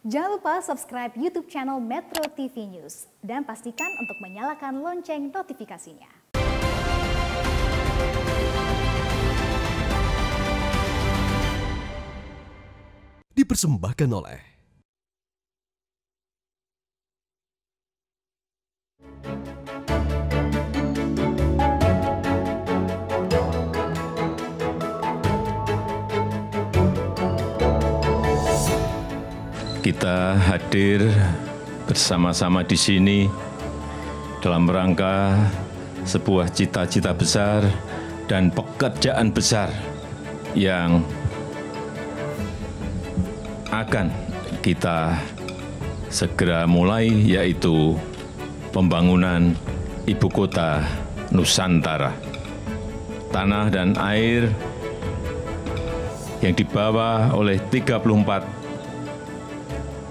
Jangan lupa subscribe YouTube channel Metro TV News dan pastikan untuk menyalakan lonceng notifikasinya. Dipersembahkan oleh kita hadir bersama-sama di sini dalam rangka sebuah cita-cita besar dan pekerjaan besar yang akan kita segera mulai, yaitu pembangunan Ibu Kota Nusantara. Tanah dan air yang dibawa oleh 34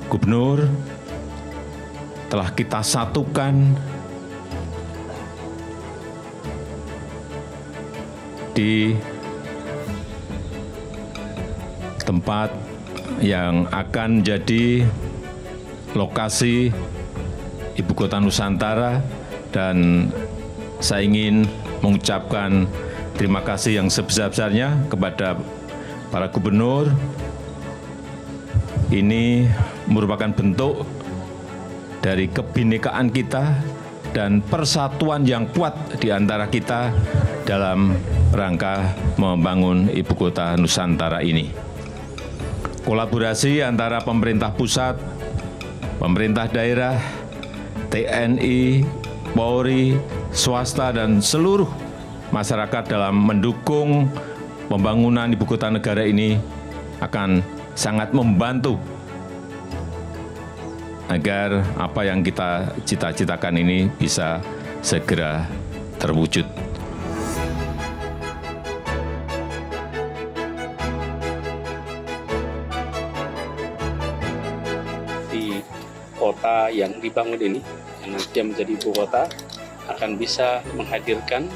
gubernur telah kita satukan di tempat yang akan jadi lokasi Ibu Kota Nusantara, dan saya ingin mengucapkan terima kasih yang sebesar-besarnya kepada para gubernur. Ini merupakan bentuk dari kebinekaan kita dan persatuan yang kuat di antara kita dalam rangka membangun Ibu Kota Nusantara ini. Kolaborasi antara pemerintah pusat, pemerintah daerah, TNI, Polri, swasta, dan seluruh masyarakat dalam mendukung pembangunan Ibu Kota Negara ini akan sangat membantu agar apa yang kita cita-citakan ini bisa segera terwujud. Di kota yang dibangun ini, yang nanti menjadi ibu kota, akan bisa menghadirkan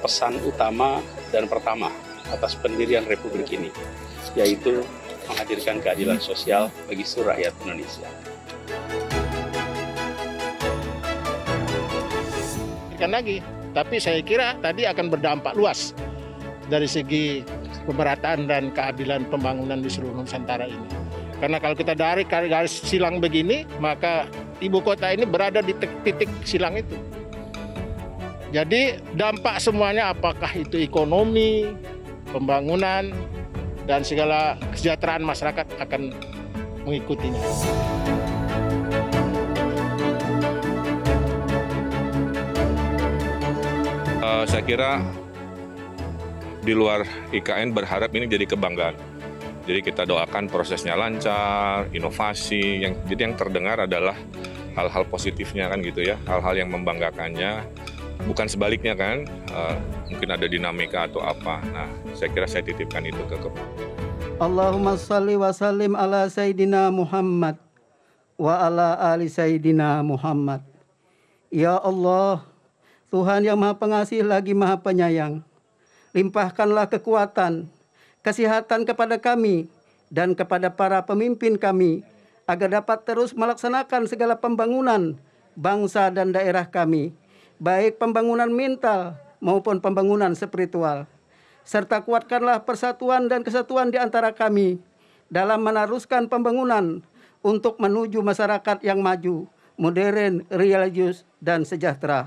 pesan utama dan pertama atas pendirian Republik ini, yaitu menghadirkan keadilan sosial bagi seluruh rakyat Indonesia. Lagi, tapi saya kira tadi akan berdampak luas dari segi pemerataan dan keadilan pembangunan di seluruh Nusantara ini. Karena kalau kita dari garis silang begini, maka ibu kota ini berada di titik silang itu. Jadi dampak semuanya, apakah itu ekonomi, pembangunan, dan segala kesejahteraan masyarakat akan mengikutinya. Saya kira di luar IKN berharap ini jadi kebanggaan. Jadi kita doakan prosesnya lancar, inovasi, jadi yang terdengar adalah hal-hal positifnya kan gitu ya, hal-hal yang membanggakannya, bukan sebaliknya kan, mungkin ada dinamika atau apa. Nah, saya kira saya titipkan itu ke Allahumma salli wa sallim ala Sayyidina Muhammad wa ala ali Sayyidina Muhammad. Ya Allah, Tuhan yang Maha Pengasih lagi Maha Penyayang, limpahkanlah kekuatan, kesehatan kepada kami dan kepada para pemimpin kami, agar dapat terus melaksanakan segala pembangunan bangsa dan daerah kami, baik pembangunan mental maupun pembangunan spiritual. Serta kuatkanlah persatuan dan kesatuan di antara kami dalam meneruskan pembangunan untuk menuju masyarakat yang maju, modern, religius, dan sejahtera.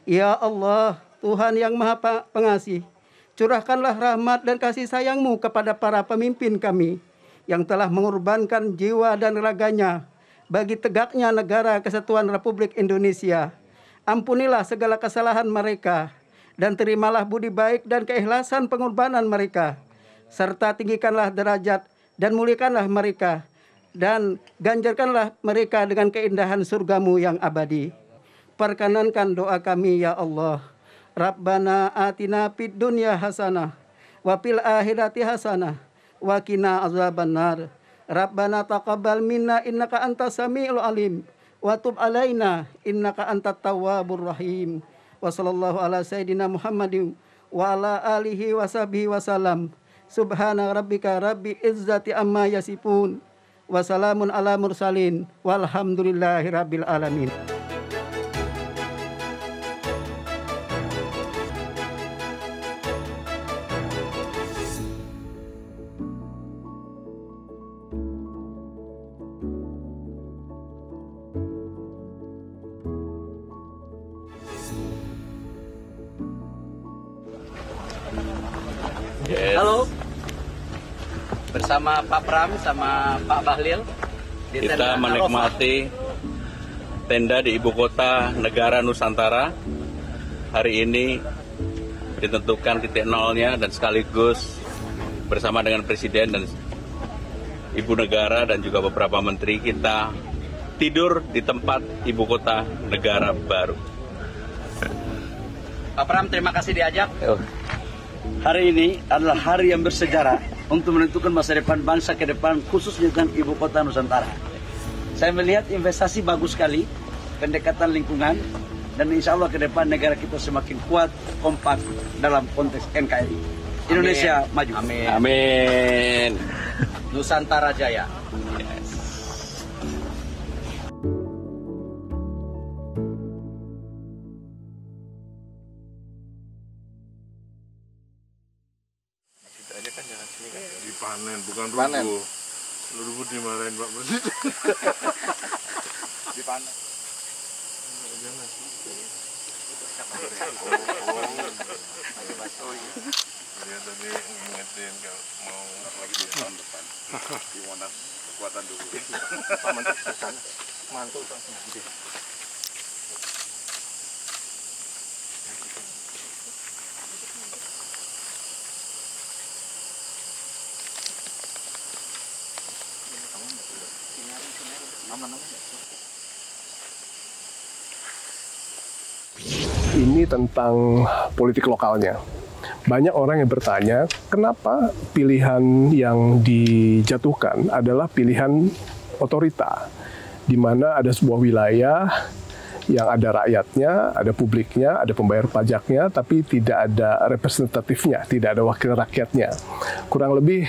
Ya Allah, Tuhan yang Maha Pengasih, curahkanlah rahmat dan kasih sayang-Mu kepada para pemimpin kami yang telah mengorbankan jiwa dan raganya bagi tegaknya negara kesatuan Republik Indonesia. Ampunilah segala kesalahan mereka, dan terimalah budi baik dan keikhlasan pengorbanan mereka, serta tinggikanlah derajat dan muliakanlah mereka, dan ganjarkanlah mereka dengan keindahan surga-Mu yang abadi. Perkenankan doa kami ya Allah. Rabbana atina fid dunya hasanah wa fil akhirati hasanah wa qina azabannar. Rabbana taqabbal minna innaka antas samiul alim wa tub alaina innaka antat tawwabur rahim. Wa sallallahu ala sayyidina Muhammadin wa ala alihi wa sahbihi wa salam. Subhana rabbika rabbi izzati amma yasifun Wassalamun ala mursalin. Walhamdulillahirabbil alamin. Halo, bersama Pak Pram sama Pak Bahlil di Kita menikmati tenda di ibu kota negara Nusantara. Hari ini ditentukan titik nolnya dan sekaligus bersama dengan Presiden dan Ibu Negara dan juga beberapa menteri kita tidur di tempat ibu kota negara baru. Pak Pram, terima kasih diajak. Hari ini adalah hari yang bersejarah untuk menentukan masa depan bangsa ke depan, khususnya tentang ibu kota Nusantara. Saya melihat investasi bagus sekali, pendekatan lingkungan, dan insya Allah ke depan negara kita semakin kuat, kompak dalam konteks NKRI. Indonesia maju. Amin. Amin. Nusantara Jaya. Dipanen, bukan rubuh. Rubuh dimarahin Pak Presiden. Dipanen. Dia tadi ngingetin kalau mau lagi di tahun depan di Monas kekuatan dulu. Mantul ke sana. Mantul Pak. Ini tentang politik lokalnya. Banyak orang yang bertanya, kenapa pilihan yang dijatuhkan adalah pilihan otorita, di mana ada sebuah wilayah yang ada rakyatnya, ada publiknya, ada pembayar pajaknya, tapi tidak ada representatifnya, tidak ada wakil rakyatnya. Kurang lebih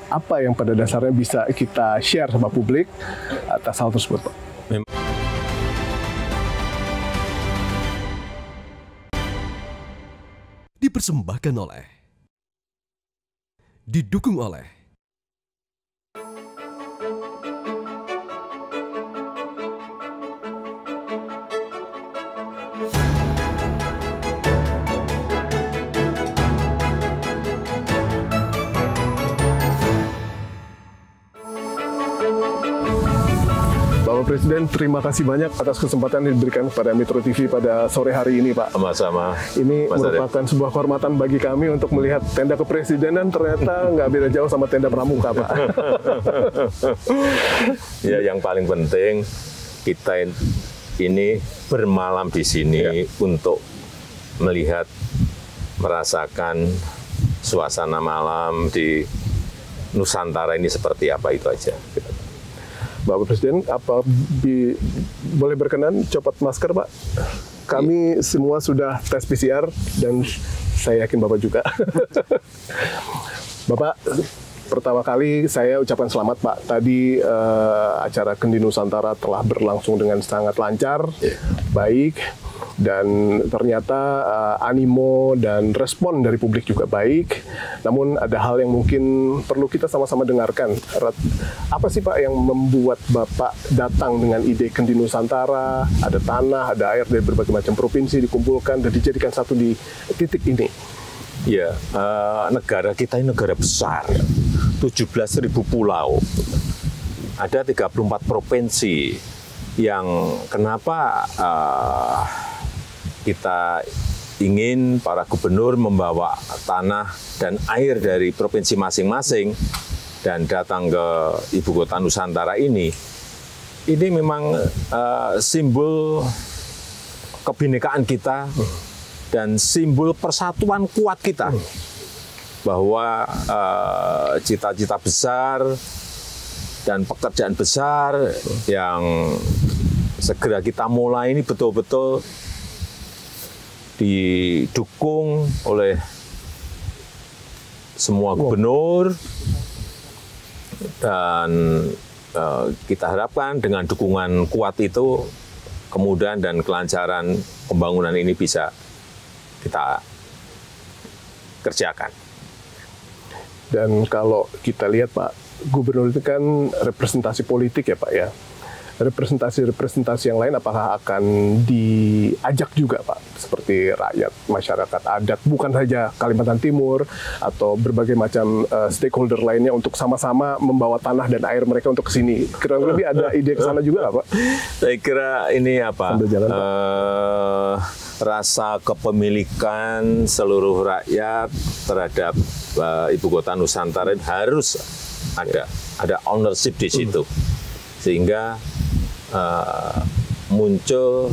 apa yang pada dasarnya bisa kita share sama publik atas hal tersebut, Pak? Dipersembahkan oleh, didukung oleh Bapak Presiden, terima kasih banyak atas kesempatan yang diberikan kepada Metro TV pada sore hari ini, Pak. Sama-sama. Ini merupakan sebuah kehormatan bagi kami untuk melihat tenda kepresidenan ternyata nggak beda jauh sama tenda pramuka, Pak. Ya, yang paling penting kita ini bermalam di sini untuk melihat, merasakan suasana malam di Nusantara ini seperti apa, itu aja. Bapak Presiden, boleh berkenan copot masker, Pak? Kami semua sudah tes PCR dan saya yakin Bapak juga. Bapak, pertama kali saya ucapkan selamat, Pak. Tadi acara Kendi Nusantara telah berlangsung dengan sangat lancar, baik, dan ternyata animo dan respon dari publik juga baik. Namun ada hal yang mungkin perlu kita sama-sama dengarkan. Apa sih, Pak, yang membuat Bapak datang dengan ide Kendi Nusantara? Ada tanah, ada air dari berbagai macam provinsi dikumpulkan dan dijadikan satu di titik ini. Ya, negara kita ini negara besar, 17.000 pulau, ada 34 provinsi. Yang kenapa kita ingin para gubernur membawa tanah dan air dari provinsi masing-masing dan datang ke ibu kota Nusantara ini memang simbol kebinekaan kita dan simbol persatuan kuat kita, bahwa cita-cita besar dan pekerjaan besar yang segera kita mulai ini betul-betul didukung oleh semua gubernur, Dan kita harapkan dengan dukungan kuat itu, kemudahan dan kelancaran pembangunan ini bisa kita kerjakan. Dan kalau kita lihat Pak, Gubernur itu kan representasi politik ya Pak ya. Representasi-representasi yang lain apakah akan diajak juga Pak? Seperti rakyat, masyarakat adat, bukan saja Kalimantan Timur atau berbagai macam stakeholder lainnya untuk sama-sama membawa tanah dan air mereka untuk ke sini. Kira-kira lebih ada ide ke sana juga nggak Pak? Saya kira ini apa? Jalan, rasa kepemilikan seluruh rakyat terhadap Ibu Kota Nusantara harus ada ownership di situ. Sehingga muncul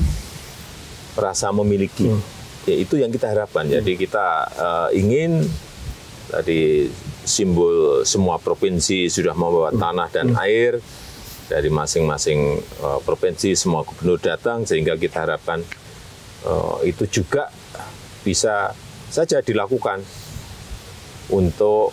rasa memiliki, ya itu yang kita harapkan. Jadi kita ingin tadi simbol semua provinsi sudah membawa tanah dan air dari masing-masing provinsi, semua gubernur datang, sehingga kita harapkan itu juga bisa saja dilakukan untuk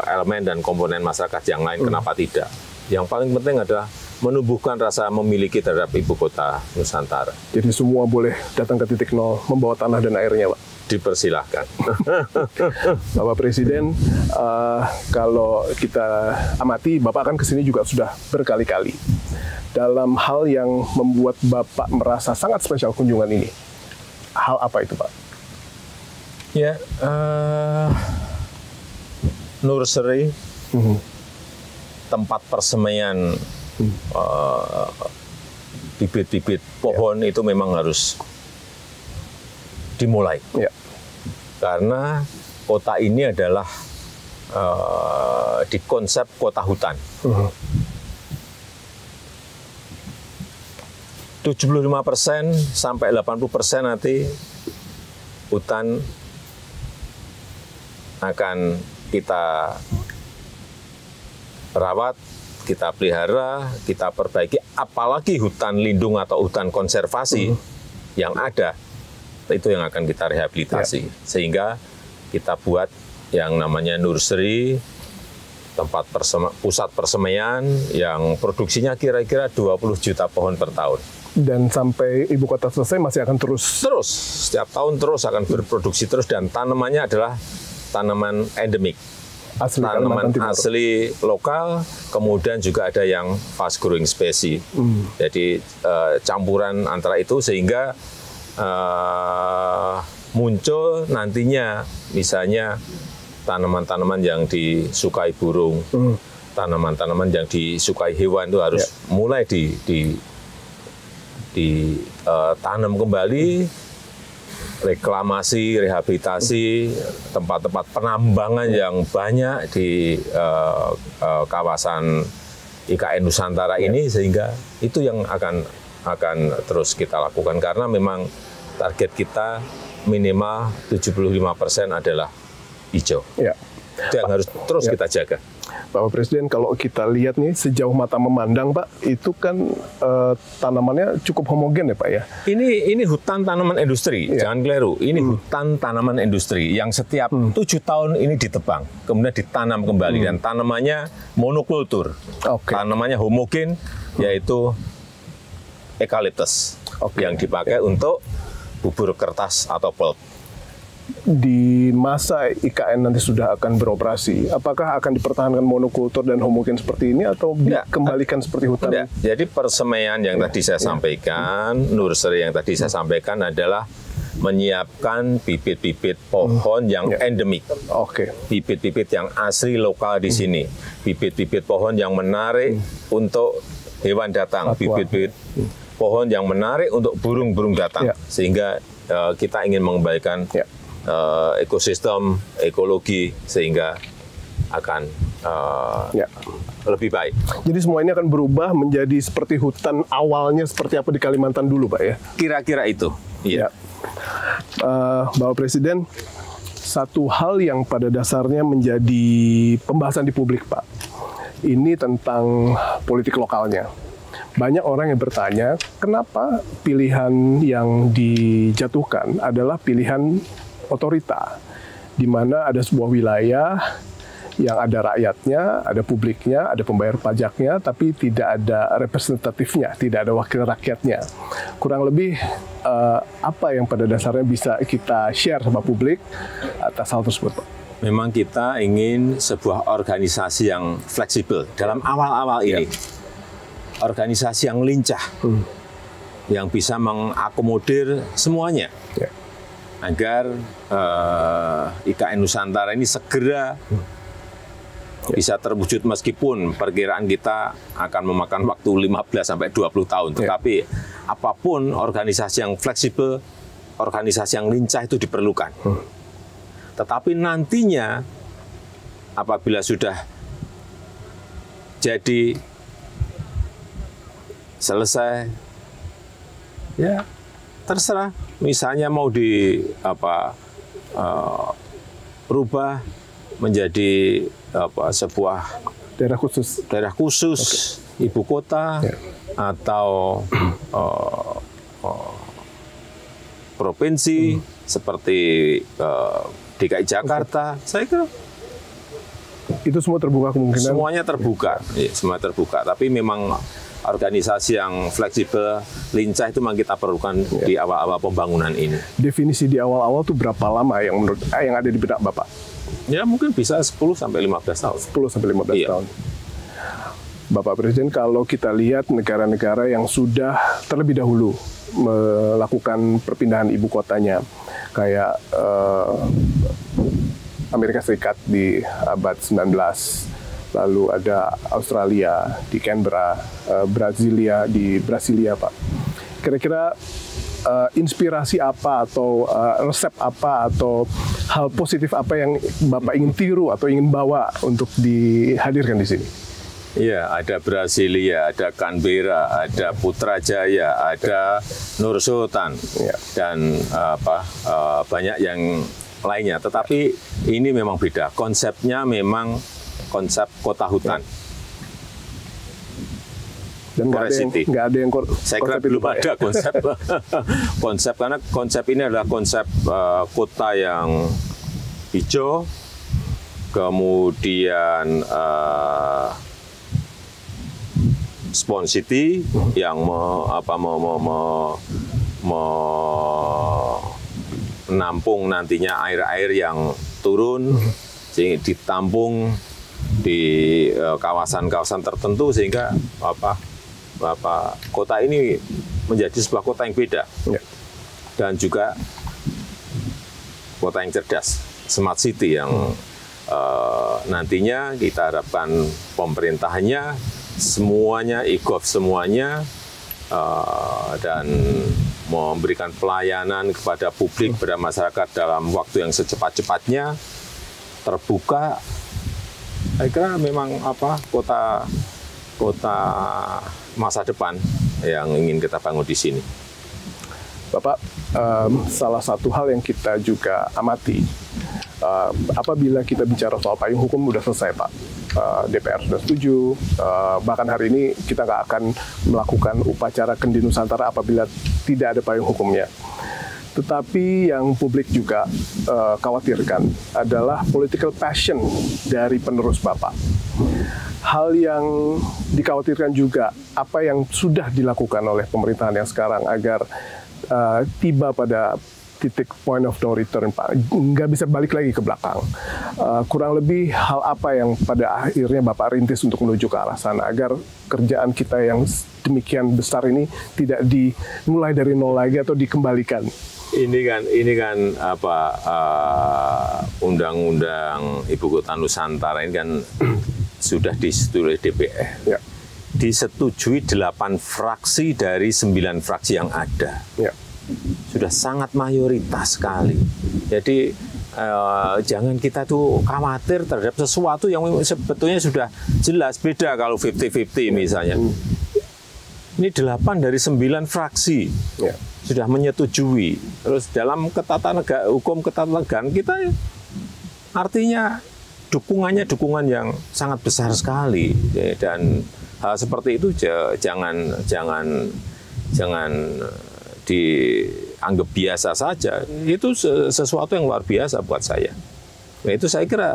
elemen dan komponen masyarakat yang lain. Kenapa tidak? Yang paling penting adalah menumbuhkan rasa memiliki terhadap Ibu Kota Nusantara. Jadi semua boleh datang ke titik nol, membawa tanah dan airnya, Pak? Dipersilahkan. Bapak Presiden, kalau kita amati, Bapak kan kesini juga sudah berkali-kali. Dalam hal yang membuat Bapak merasa sangat spesial kunjungan ini, hal apa itu, Pak? Ya, nursery, tempat persemaian bibit-bibit pohon itu memang harus dimulai. Ya. Karena kota ini adalah di konsep kota hutan. 75% sampai 80% nanti hutan akan kita rawat, kita pelihara, kita perbaiki, apalagi hutan lindung atau hutan konservasi yang ada, itu yang akan kita rehabilitasi. Sehingga kita buat yang namanya nursery, tempat pusat persemaian yang produksinya kira-kira 20 juta pohon per tahun. Dan sampai Ibu Kota selesai masih akan terus? Terus, setiap tahun terus akan berproduksi terus, dan tanamannya adalah tanaman endemik. Tanaman asli lokal, kemudian juga ada yang fast growing species. Jadi campuran antara itu, sehingga muncul nantinya misalnya tanaman-tanaman yang disukai burung, tanaman-tanaman yang disukai hewan itu harus mulai ditanam kembali, reklamasi, rehabilitasi, tempat-tempat penambangan yang banyak di kawasan IKN Nusantara ini, sehingga itu yang akan terus kita lakukan, karena memang target kita minimal 75% adalah hijau. Ya. Itu yang harus terus kita jaga. Bapak Presiden, kalau kita lihat nih sejauh mata memandang, Pak, itu kan tanamannya cukup homogen ya, Pak ya? Ini hutan tanaman industri, jangan keliru. Ini hutan tanaman industri yang setiap 7 tahun ini ditebang, kemudian ditanam kembali, dan tanamannya monokultur. Tanamannya homogen, yaitu eukaliptus, yang dipakai untuk bubur kertas atau pulp. Di masa IKN nanti sudah akan beroperasi, apakah akan dipertahankan monokultur dan homogen seperti ini atau dikembalikan seperti hutan? Enggak. Jadi persemaian yang tadi saya sampaikan, nursery yang tadi saya sampaikan adalah menyiapkan bibit-bibit pohon yang endemik. Bibit-bibit yang asli lokal di sini. Bibit-bibit pohon yang menarik untuk hewan datang. Bibit-bibit pohon yang menarik untuk burung-burung datang. Sehingga kita ingin mengembalikan ekosistem, ekologi, sehingga akan lebih baik. Jadi semua ini akan berubah menjadi seperti hutan awalnya seperti apa di Kalimantan dulu, Pak ya? Kira-kira itu. Iya. Bapak Presiden, satu hal yang pada dasarnya menjadi pembahasan di publik, Pak, ini tentang politik lokalnya. Banyak orang yang bertanya, kenapa pilihan yang dijatuhkan adalah pilihan otorita, di mana ada sebuah wilayah yang ada rakyatnya, ada publiknya, ada pembayar pajaknya, tapi tidak ada representatifnya, tidak ada wakil rakyatnya. Kurang lebih apa yang pada dasarnya bisa kita share sama publik atas hal tersebut, Pak? Memang kita ingin sebuah organisasi yang fleksibel dalam awal-awal ini. Organisasi yang lincah, yang bisa mengakomodir semuanya. Agar IKN Nusantara ini segera bisa terwujud, meskipun perkiraan kita akan memakan waktu 15-20 tahun. Tetapi apapun organisasi yang fleksibel, organisasi yang lincah itu diperlukan. Tetapi nantinya apabila sudah jadi selesai, ya terserah. Misalnya mau rubah menjadi sebuah daerah khusus, ibu kota, atau provinsi seperti DKI Jakarta. Saya kira itu semua terbuka kemungkinan. Semuanya terbuka, semua terbuka. Tapi memang organisasi yang fleksibel, lincah itu memang kita perlukan di awal-awal pembangunan ini. Definisi di awal-awal itu berapa lama yang menurut yang ada di benak Bapak? Ya mungkin bisa 10-15 tahun. 10-15 tahun. Bapak Presiden, kalau kita lihat negara-negara yang sudah terlebih dahulu melakukan perpindahan ibu kotanya, kayak Amerika Serikat di abad 19, lalu ada Australia di Canberra, Brasilia di Brasilia, Pak. Kira-kira inspirasi apa atau resep apa atau hal positif apa yang Bapak ingin tiru atau ingin bawa untuk dihadirkan di sini? Iya, ada Brasilia, ada Canberra, ada Putrajaya, ada Nur Sultan, dan banyak yang lainnya. Tetapi ini memang beda. Konsepnya memang konsep kota hutan. Dan nggak ada yang saya kira belum ada konsep karena konsep ini adalah konsep kota yang hijau, kemudian Spawn City yang menampung nantinya air-air yang turun sehingga ditampung di kawasan-kawasan tertentu, sehingga kota ini menjadi sebuah kota yang beda, dan juga kota yang cerdas, smart city yang nantinya kita harapkan pemerintahannya semuanya e-gov semuanya, dan memberikan pelayanan kepada publik, kepada masyarakat dalam waktu yang secepat-cepatnya, terbuka. Saya kira memang kota masa depan yang ingin kita bangun di sini. Bapak, salah satu hal yang kita juga amati, apabila kita bicara soal payung hukum udah selesai, Pak. DPR sudah setuju, bahkan hari ini kita nggak akan melakukan upacara Kendi Nusantara apabila tidak ada payung hukumnya. Tetapi yang publik juga khawatirkan adalah political passion dari penerus Bapak. Hal yang dikhawatirkan juga apa yang sudah dilakukan oleh pemerintahan yang sekarang agar tiba pada titik point of no return, Pak, nggak bisa balik lagi ke belakang. Kurang lebih hal apa yang pada akhirnya Bapak rintis untuk menuju ke arah sana agar kerjaan kita yang demikian besar ini tidak dimulai dari nol lagi atau dikembalikan? Ini kan Undang-Undang Ibu Kota Nusantara ini kan sudah disetujui oleh DPR. Ya. Disetujui 8 fraksi dari 9 fraksi yang ada. Ya. Sudah sangat mayoritas sekali. Jadi jangan kita tuh khawatir terhadap sesuatu yang sebetulnya sudah jelas. Beda kalau 50-50 misalnya. Ini 8 dari 9 fraksi. Ya. Sudah menyetujui. Terus dalam hukum ketatanegaraan kita artinya dukungan yang sangat besar sekali, dan hal seperti itu jangan dianggap biasa saja. Itu sesuatu yang luar biasa buat saya. Nah, itu saya kira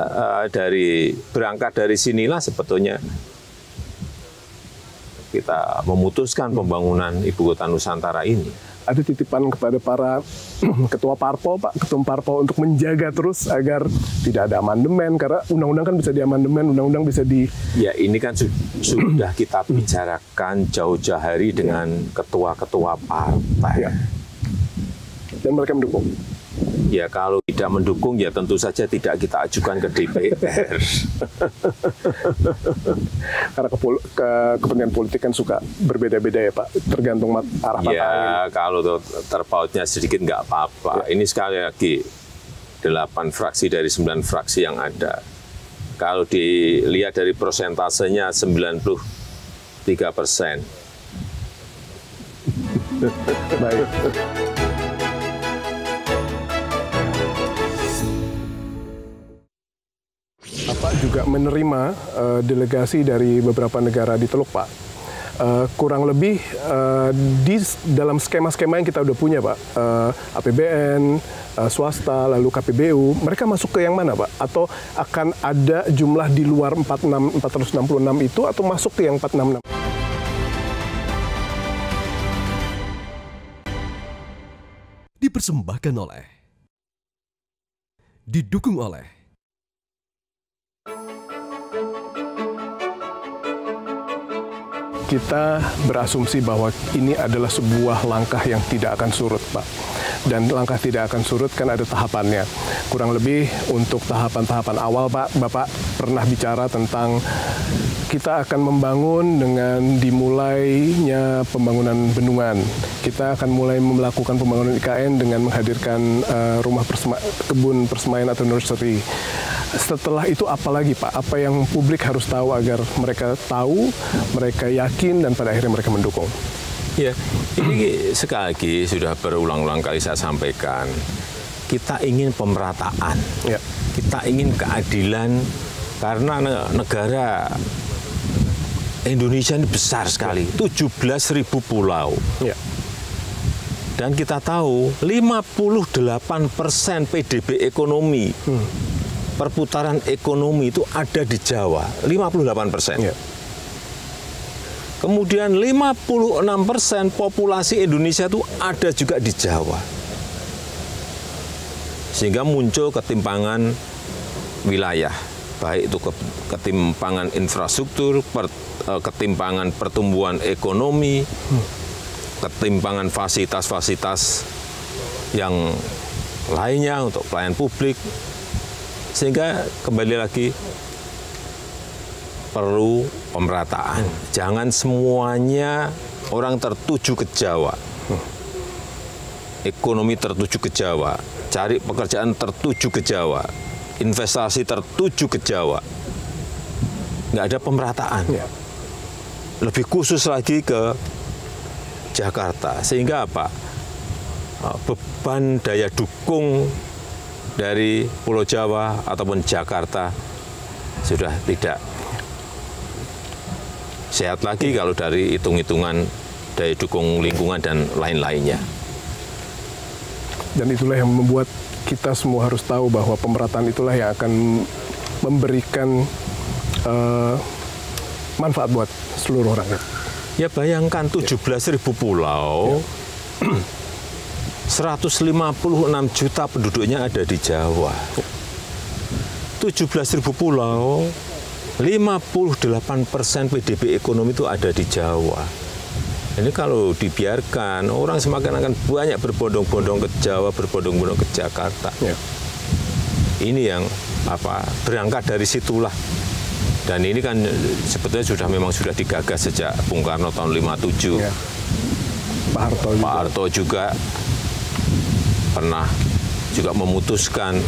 berangkat dari sinilah sebetulnya kita memutuskan pembangunan Ibu Kota Nusantara ini. Ada titipan kepada para ketua parpol, Pak, ketum parpol untuk menjaga terus agar tidak ada amandemen, karena undang-undang kan bisa diamandemen, undang-undang bisa di... Ya, ini kan sudah kita bicarakan jauh-jauh hari dengan ketua-ketua partai. Ya. Dan mereka mendukung. Ya, kalau tidak mendukung, ya tentu saja tidak kita ajukan ke DPR. Karena kepentingan politik kan suka berbeda-beda ya Pak, tergantung arah mata angin. Ya, kalau terpautnya sedikit nggak apa-apa. Ya. Ini sekali lagi, 8 fraksi dari 9 fraksi yang ada. Kalau dilihat dari persentasenya 93%. Baik. Bapak juga menerima delegasi dari beberapa negara di Teluk, Pak. Kurang lebih dalam skema-skema yang kita udah punya, Pak. APBN, swasta, lalu KPBU, mereka masuk ke yang mana, Pak? Atau akan ada jumlah di luar 466 itu atau masuk ke yang 466? Dipersembahkan oleh, didukung oleh kita berasumsi bahwa ini adalah sebuah langkah yang tidak akan surut, Pak. Dan langkah tidak akan surut kan ada tahapannya. Kurang lebih untuk tahapan-tahapan awal, Pak, Bapak pernah bicara tentang kita akan membangun dengan dimulainya pembangunan bendungan. Kita akan mulai melakukan pembangunan IKN dengan menghadirkan rumah kebun persemaian atau nursery. Setelah itu apa lagi, Pak? Apa yang publik harus tahu agar mereka tahu, mereka yakin, dan pada akhirnya mereka mendukung? Ya, ini sekali lagi sudah berulang-ulang kali saya sampaikan. Kita ingin pemerataan, ya. Kita ingin keadilan, karena negara Indonesia ini besar sekali, 17.000 pulau. Ya. Dan kita tahu 58% PDB ekonomi, perputaran ekonomi itu ada di Jawa, 58%. Ya. Kemudian 56% populasi Indonesia itu ada juga di Jawa. Sehingga muncul ketimpangan wilayah, baik itu ketimpangan infrastruktur, ketimpangan pertumbuhan ekonomi, ketimpangan fasilitas-fasilitas yang lainnya untuk pelayanan publik. Sehingga kembali lagi perlu pemerataan. Jangan semuanya orang tertuju ke Jawa. Ekonomi tertuju ke Jawa, cari pekerjaan tertuju ke Jawa, investasi tertuju ke Jawa. Nggak ada pemerataan. Lebih khusus lagi ke Jakarta. Sehingga apa? Beban daya dukung dari Pulau Jawa ataupun Jakarta sudah tidak sehat lagi kalau dari hitung-hitungan daya dukung lingkungan dan lain-lainnya. Dan itulah yang membuat kita semua harus tahu bahwa pemerataan itulah yang akan memberikan manfaat buat seluruh rakyat. Ya, bayangkan 17.000 pulau, 156 juta penduduknya ada di Jawa. 17.000 pulau, 58% PDB ekonomi itu ada di Jawa. Ini kalau dibiarkan, orang semakin akan banyak berbondong-bondong ke Jawa, berbondong-bondong ke Jakarta. Ya. Ini yang berangkat dari situlah. Dan ini kan sebetulnya memang sudah digagas sejak Bung Karno tahun 57. Ya. Pak Harto juga pernah juga memutuskan.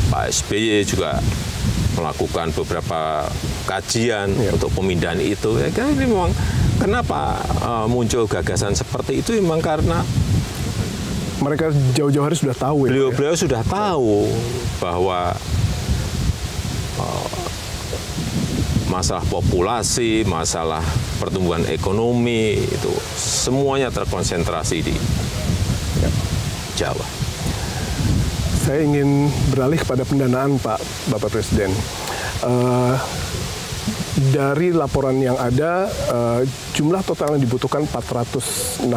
Pak SBY juga melakukan beberapa kajian untuk pemindahan itu. Ya, ini memang kenapa muncul gagasan seperti itu, memang karena mereka jauh-jauh hari sudah tahu. Beliau-beliau sudah tahu bahwa masalah populasi, masalah pertumbuhan ekonomi itu semuanya terkonsentrasi di Jawa. saya ingin beralih kepada pendanaan Bapak Presiden. Dari laporan yang ada, jumlah total yang dibutuhkan 466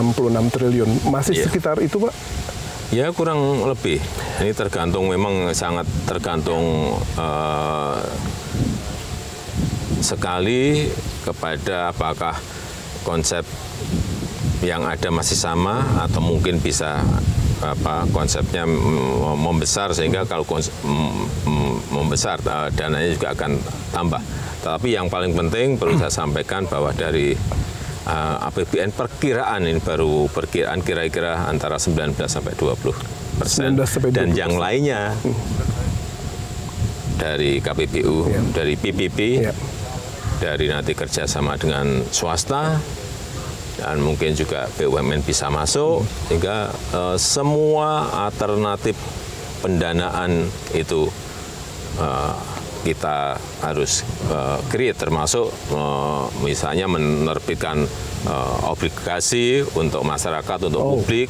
triliun. Masih sekitar itu, Pak? Ya, kurang lebih. Ini tergantung, memang sangat tergantung sekali kepada apakah konsep yang ada masih sama atau mungkin bisa konsepnya membesar, sehingga kalau membesar dananya juga akan tambah. Tapi yang paling penting perlu saya sampaikan bahwa dari APBN perkiraan ini baru perkiraan kira-kira antara 19 sampai 20%, dan yang lainnya dari KPBU, dari PPP, dari nanti kerjasama dengan swasta, dan mungkin juga BUMN bisa masuk, sehingga semua alternatif pendanaan itu kita harus create, termasuk misalnya menerbitkan obligasi untuk masyarakat, untuk publik,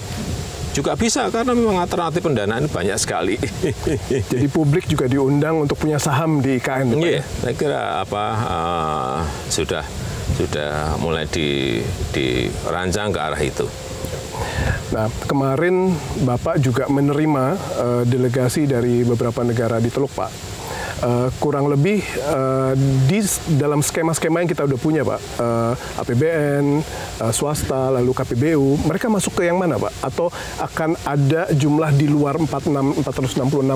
juga bisa, karena memang alternatif pendanaan banyak sekali. Jadi publik juga diundang untuk punya saham di IKN? Iya, saya kira sudah mulai dirancang ke arah itu. Nah, kemarin Bapak juga menerima delegasi dari beberapa negara di Teluk, Pak. Kurang lebih di dalam skema-skema yang kita udah punya, Pak, APBN, swasta, lalu KPBU, mereka masuk ke yang mana, Pak? Atau akan ada jumlah di luar 466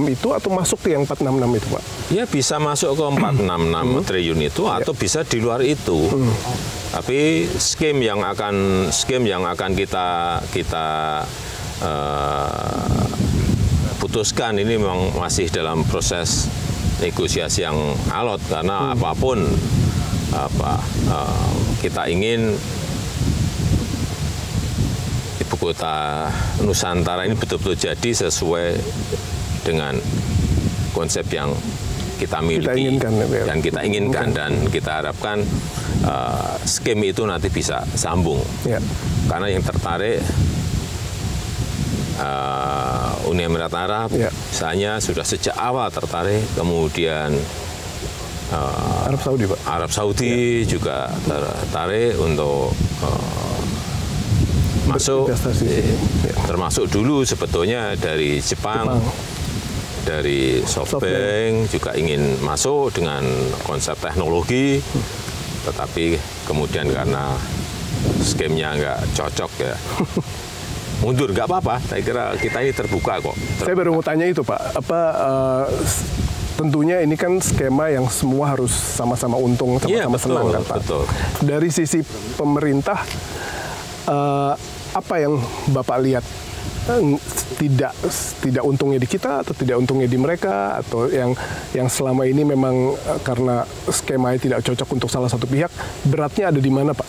itu, atau masuk ke yang 466 itu, Pak? Ya, bisa masuk ke 466 triliun itu, atau bisa di luar itu. Tapi skema yang akan kita putuskan ini memang masih dalam proses negosiasi yang alot, karena apapun kita ingin ibu kota Nusantara ini betul-betul jadi sesuai dengan konsep yang kita miliki dan kita inginkan, dan kita harapkan skema itu nanti bisa sambung, karena yang tertarik Uni Emirat Arab, misalnya sudah sejak awal tertarik, kemudian Arab Saudi, Pak. Arab Saudi juga tertarik untuk masuk, termasuk dulu sebetulnya dari Jepang. Dari SoftBank juga ingin masuk dengan konsep teknologi, tetapi kemudian karena skemnya nggak cocok, ya mundur. Nggak apa-apa, saya kira kita ini terbuka kok. Saya baru mau tanya itu, Pak. Tentunya ini kan skema yang semua harus sama-sama untung, sama-sama senang, kan, Pak? Betul. Dari sisi pemerintah, apa yang Bapak lihat tidak untungnya di kita, atau tidak untungnya di mereka, atau yang selama ini memang karena skemanya tidak cocok untuk salah satu pihak, beratnya ada di mana, Pak?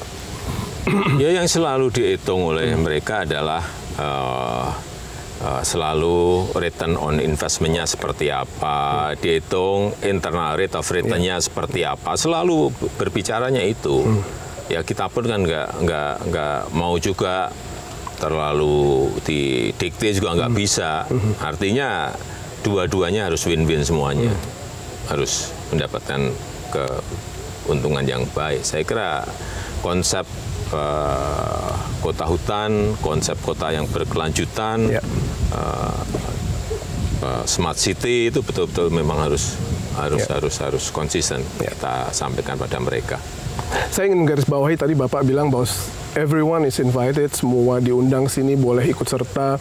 Ya, yang selalu dihitung oleh mereka adalah selalu return on investment-nya seperti apa, dihitung internal rate of return-nya seperti apa, selalu berbicaranya itu. Ya, kita pun kan nggak mau juga terlalu didikte, juga nggak bisa. Artinya dua-duanya harus win-win semuanya, harus mendapatkan keuntungan yang baik. Saya kira konsep kota hutan, konsep kota yang berkelanjutan, smart city itu betul-betul memang harus konsisten kita sampaikan pada mereka. Saya ingin garis bawahi tadi Bapak bilang bahwa everyone is invited, semua diundang sini, boleh ikut serta,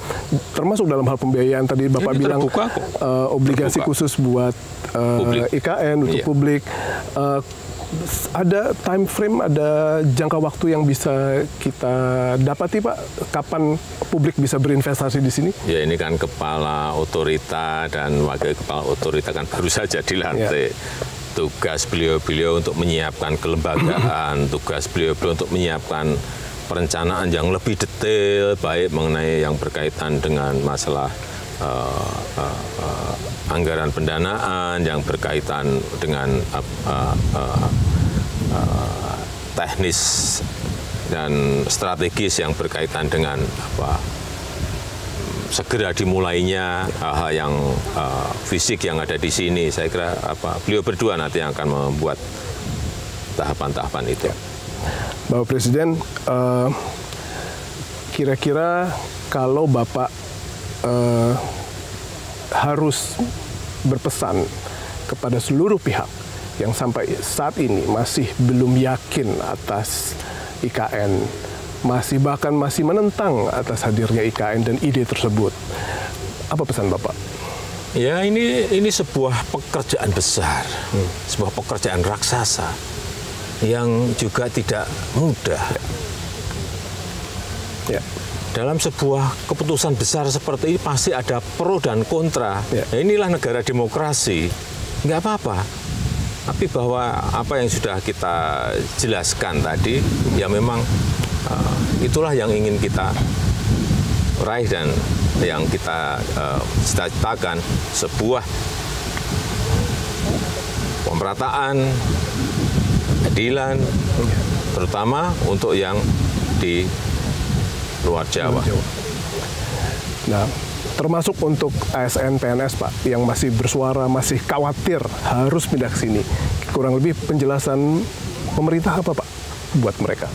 termasuk dalam hal pembiayaan. Tadi Bapak bilang obligasi khusus buat IKN untuk publik. Ada time frame, ada jangka waktu yang bisa kita dapati, Pak? Kapan publik bisa berinvestasi di sini? Ya, ini kan kepala otorita dan wakil kepala otorita kan baru saja dilantik. Tugas beliau-beliau untuk menyiapkan kelembagaan, tugas beliau-beliau untuk menyiapkan perencanaan yang lebih detail, baik mengenai yang berkaitan dengan masalah anggaran pendanaan, yang berkaitan dengan teknis dan strategis yang berkaitan dengan segera dimulainya hal yang fisik yang ada di sini. Saya kira beliau berdua nanti yang akan membuat tahapan-tahapan itu. Bapak Presiden, kira-kira kalau Bapak harus berpesan kepada seluruh pihak yang sampai saat ini masih belum yakin atas IKN, bahkan masih menentang atas hadirnya IKN dan ide tersebut, apa pesan Bapak? Ya, ini sebuah pekerjaan besar, sebuah pekerjaan raksasa yang juga tidak mudah. Ya. Dalam sebuah keputusan besar seperti ini pasti ada pro dan kontra. Ya. Nah, inilah negara demokrasi, nggak apa-apa. Tapi bahwa apa yang sudah kita jelaskan tadi, ya memang itulah yang ingin kita raih dan yang kita cita-citakan, sebuah pemerataan, keadilan, terutama untuk yang di luar Jawa. Nah, termasuk untuk ASN PNS, Pak, yang masih bersuara, masih khawatir harus pindah ke sini. Kurang lebih penjelasan pemerintah apa, Pak, buat mereka?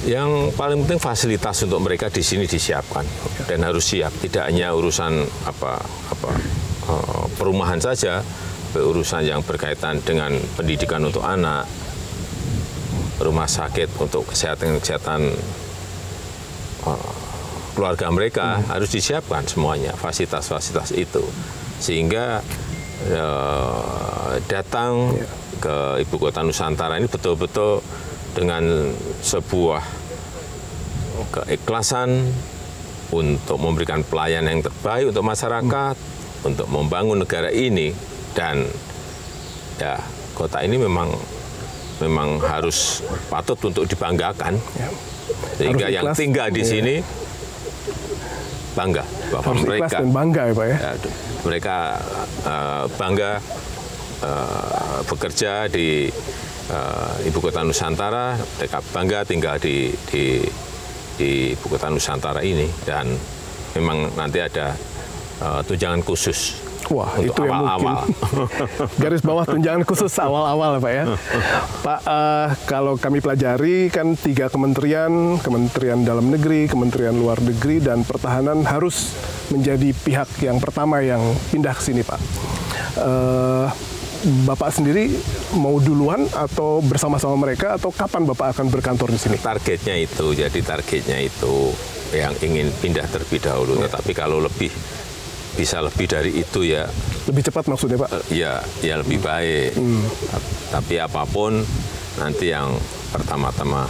Yang paling penting fasilitas untuk mereka di sini disiapkan dan harus siap. Tidak hanya urusan perumahan saja, urusan yang berkaitan dengan pendidikan untuk anak, rumah sakit untuk kesehatan keluarga mereka harus disiapkan semuanya, fasilitas-fasilitas itu, sehingga datang ke Ibu Kota Nusantara ini betul-betul dengan sebuah keikhlasan untuk memberikan pelayanan yang terbaik untuk masyarakat, untuk membangun negara ini, dan ya kota ini memang harus patut untuk dibanggakan, sehingga yang tinggal di sini bangga bahwa mereka dan bangga ya, Pak, ya? Mereka bangga bekerja di Ibu Kota Nusantara, mereka bangga tinggal di Ibu Kota Nusantara ini, dan memang nanti ada tunjangan khusus. Wah, untuk itu yang awal-awal. mungkin garis bawah tunjangan khusus awal-awal, Pak, ya. Pak, kalau kami pelajari kan 3 kementerian, Kementerian Dalam Negeri, Kementerian Luar Negeri, dan Pertahanan harus menjadi pihak yang pertama yang pindah ke sini, Pak. Bapak sendiri mau duluan atau bersama-sama mereka, atau kapan Bapak akan berkantor di sini? Targetnya itu, jadi targetnya itu yang ingin pindah terlebih dahulu. Tetapi kalau bisa lebih dari itu ya. Lebih cepat maksudnya, Pak? Ya lebih baik. Tapi apapun nanti yang pertama-tama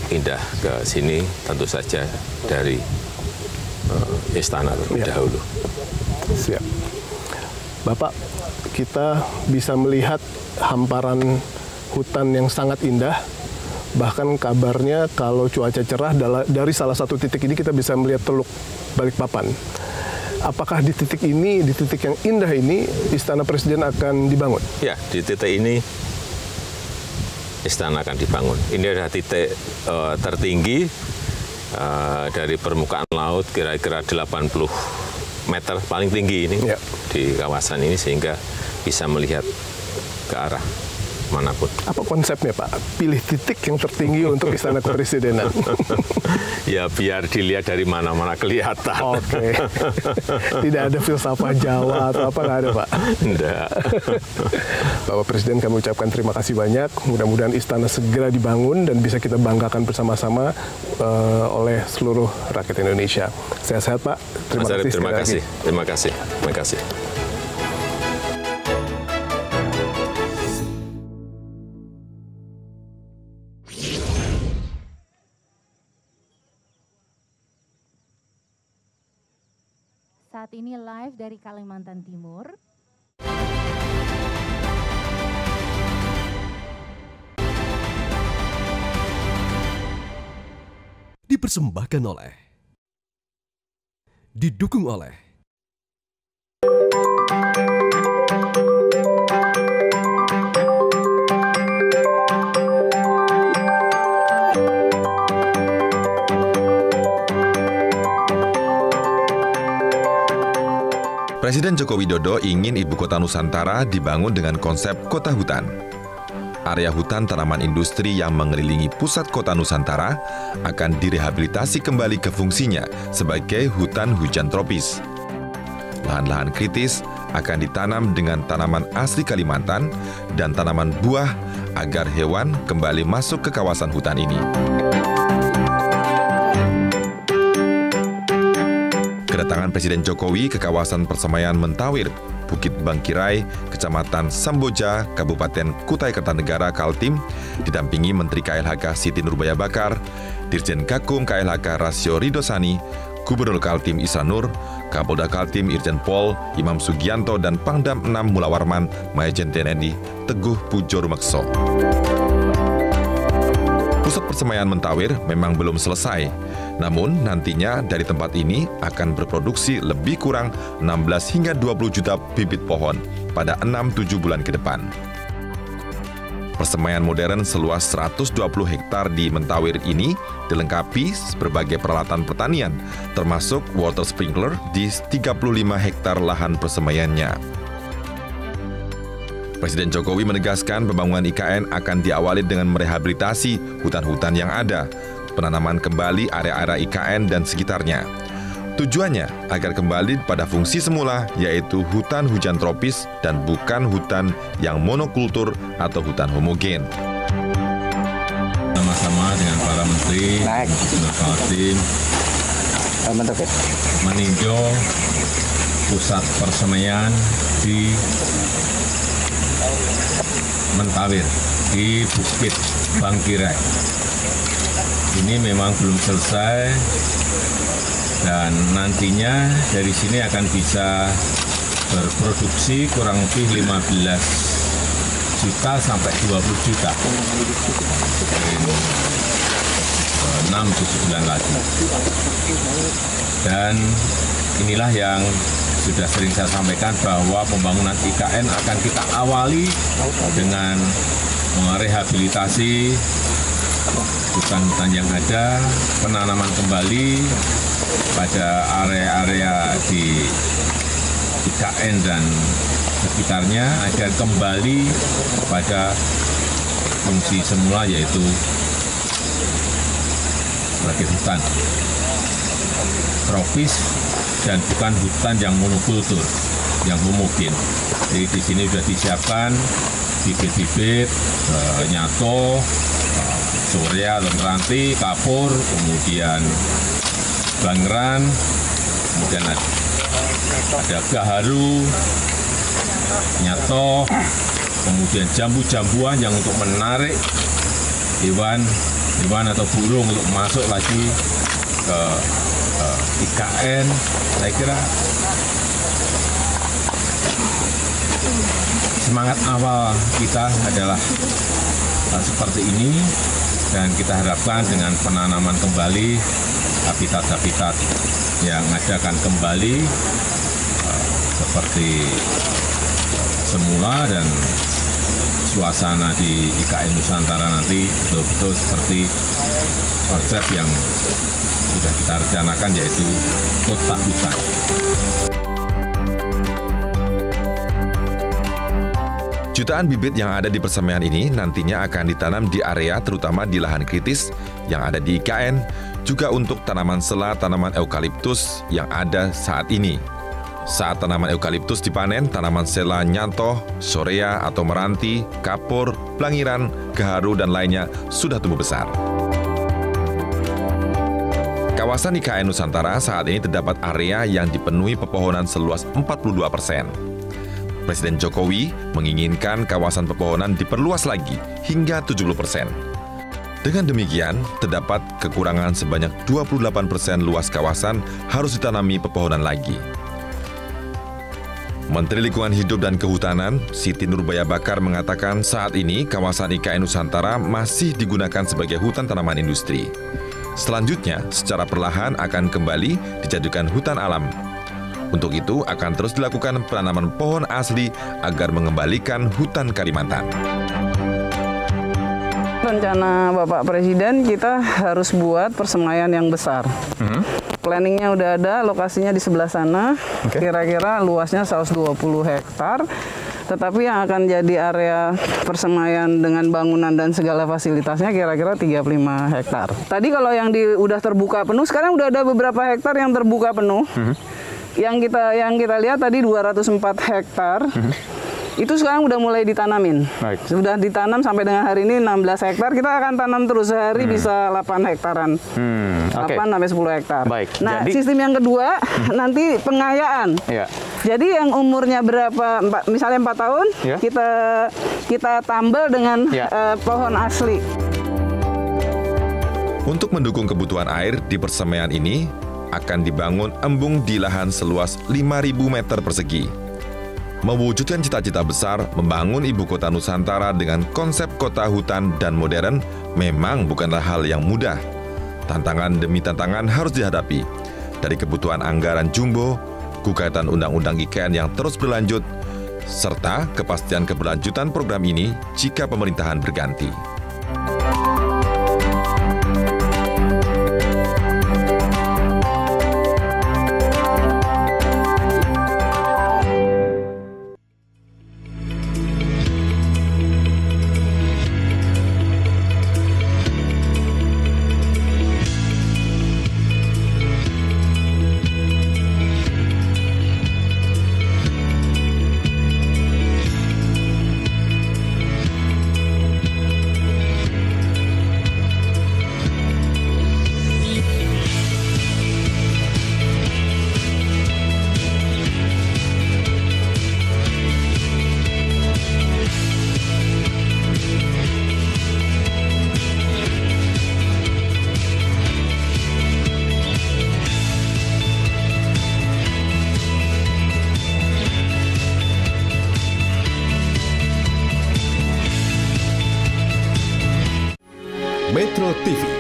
pindah ke sini tentu saja dari istana terlebih dahulu. Siap. Bapak, kita bisa melihat hamparan hutan yang sangat indah. Bahkan kabarnya kalau cuaca cerah dari salah satu titik ini kita bisa melihat Teluk Balikpapan. Apakah di titik ini, di titik yang indah ini, Istana Presiden akan dibangun? Ya, di titik ini istana akan dibangun. Ini adalah titik tertinggi dari permukaan laut, kira-kira 80 meter paling tinggi ini di kawasan ini, sehingga bisa melihat ke arah manapun. Apa konsepnya, Pak? Pilih titik yang tertinggi untuk Istana Kepresidenan. Ya, biar dilihat dari mana-mana kelihatan. Oke. Tidak ada filsafat Jawa atau apa, nggak ada, Pak? Enggak. Bapak Presiden, kami ucapkan terima kasih banyak. Mudah-mudahan istana segera dibangun dan bisa kita banggakan bersama-sama oleh seluruh rakyat Indonesia. Sehat-sehat, Pak. Terima kasih. Terima kasih. Terima kasih. Saat ini live dari Kalimantan Timur. Dipersembahkan oleh, didukung oleh Presiden Joko Widodo ingin Ibu Kota Nusantara dibangun dengan konsep kota hutan. Area hutan tanaman industri yang mengelilingi pusat kota Nusantara akan direhabilitasi kembali ke fungsinya sebagai hutan hujan tropis. Lahan-lahan kritis akan ditanam dengan tanaman asli Kalimantan dan tanaman buah agar hewan kembali masuk ke kawasan hutan ini. Kedatangan Presiden Jokowi ke kawasan persemaian Mentawir, Bukit Bangkirai, Kecamatan Samboja, Kabupaten Kutai Kartanegara, Kaltim, didampingi Menteri KLHK Siti Nurbaya Bakar, Dirjen Gakum KLHK Rasio Ridosani, Gubernur Kaltim Isra Nur, Kapolda Kaltim Irjen Pol Imam Sugianto, dan Pangdam 6 Mulawarman Majen TNI Teguh Pujo Rumekso. Pusat persemaian Mentawir memang belum selesai, namun nantinya dari tempat ini akan berproduksi lebih kurang 16 hingga 20 juta bibit pohon pada 6-7 bulan ke depan. Persemaian modern seluas 120 hektar di Mentawir ini dilengkapi berbagai peralatan pertanian, termasuk water sprinkler di 35 hektar lahan persemaiannya. Presiden Jokowi menegaskan pembangunan IKN akan diawali dengan merehabilitasi hutan-hutan yang ada, penanaman kembali area-area IKN dan sekitarnya. Tujuannya agar kembali pada fungsi semula, yaitu hutan hujan tropis dan bukan hutan yang monokultur atau hutan homogen. Sama-sama dengan para menteri, Gubernur Kaltim, meninjau pusat persemaian di Mentawir, di Bukit Bangkirai. Ini memang belum selesai dan nantinya dari sini akan bisa berproduksi kurang lebih 15 juta sampai 20 juta. 6-7 bulan lagi. Dan inilah yang sudah sering saya sampaikan bahwa pembangunan IKN akan kita awali dengan merehabilitasi hutan-hutan yang ada, penanaman kembali pada area-area di IKN dan sekitarnya agar kembali pada fungsi semula, yaitu sebagai hutan tropis dan bukan hutan yang monokultur, yang homogen. Jadi di sini sudah disiapkan bibit-bibit nyato, Surya, Meranti, Kapur, kemudian Bangran, kemudian ada Gaharu, Nyato, kemudian jambu-jambuan yang untuk menarik hewan atau burung untuk masuk lagi ke IKN. Saya kira semangat awal kita adalah seperti ini, dan kita harapkan dengan penanaman kembali habitat-habitat yang ada akan kembali seperti semula, dan suasana di IKN Nusantara nanti betul-betul seperti konsep yang sudah kita rencanakan, yaitu kota hutan. Jutaan bibit yang ada di persemaian ini nantinya akan ditanam di area terutama di lahan kritis yang ada di IKN, juga untuk tanaman sela tanaman eukaliptus yang ada saat ini. Saat tanaman eukaliptus dipanen, tanaman sela nyantoh, sorea atau meranti, kapur, pelangiran, gaharu, dan lainnya sudah tumbuh besar. Kawasan IKN Nusantara saat ini terdapat area yang dipenuhi pepohonan seluas 42%. Presiden Jokowi menginginkan kawasan pepohonan diperluas lagi hingga 70%. Dengan demikian, terdapat kekurangan sebanyak 28% luas kawasan harus ditanami pepohonan lagi. Menteri Lingkungan Hidup dan Kehutanan, Siti Nurbaya Bakar, mengatakan saat ini kawasan IKN Nusantara masih digunakan sebagai hutan tanaman industri. Selanjutnya, secara perlahan akan kembali dijadikan hutan alam. Untuk itu, akan terus dilakukan penanaman pohon asli agar mengembalikan hutan Kalimantan. Rencana Bapak Presiden, kita harus buat persemaian yang besar. Planningnya udah ada, lokasinya di sebelah sana. Kira-kira luasnya 120 hektar. Tetapi yang akan jadi area persemaian dengan bangunan dan segala fasilitasnya kira-kira 35 hektar. Tadi kalau yang udah terbuka penuh, sekarang udah ada beberapa hektar yang terbuka penuh. Yang kita lihat tadi 204 hektar. Itu sekarang udah mulai ditanamin. Sudah ditanam sampai dengan hari ini 16 hektar. Kita akan tanam terus sehari bisa 8 hektaran. 8 sampai 10 hektar. Nah, jadi, sistem yang kedua nanti pengayaan. Jadi yang umurnya berapa, misalnya 4 tahun, kita tambal dengan pohon asli. Untuk mendukung kebutuhan air di persemaian ini, akan dibangun embung di lahan seluas 5.000 meter persegi. Mewujudkan cita-cita besar membangun ibu kota Nusantara dengan konsep kota hutan dan modern memang bukanlah hal yang mudah. Tantangan demi tantangan harus dihadapi. Dari kebutuhan anggaran jumbo, gugatan undang-undang IKN yang terus berlanjut, serta kepastian keberlanjutan program ini jika pemerintahan berganti. Metro TV.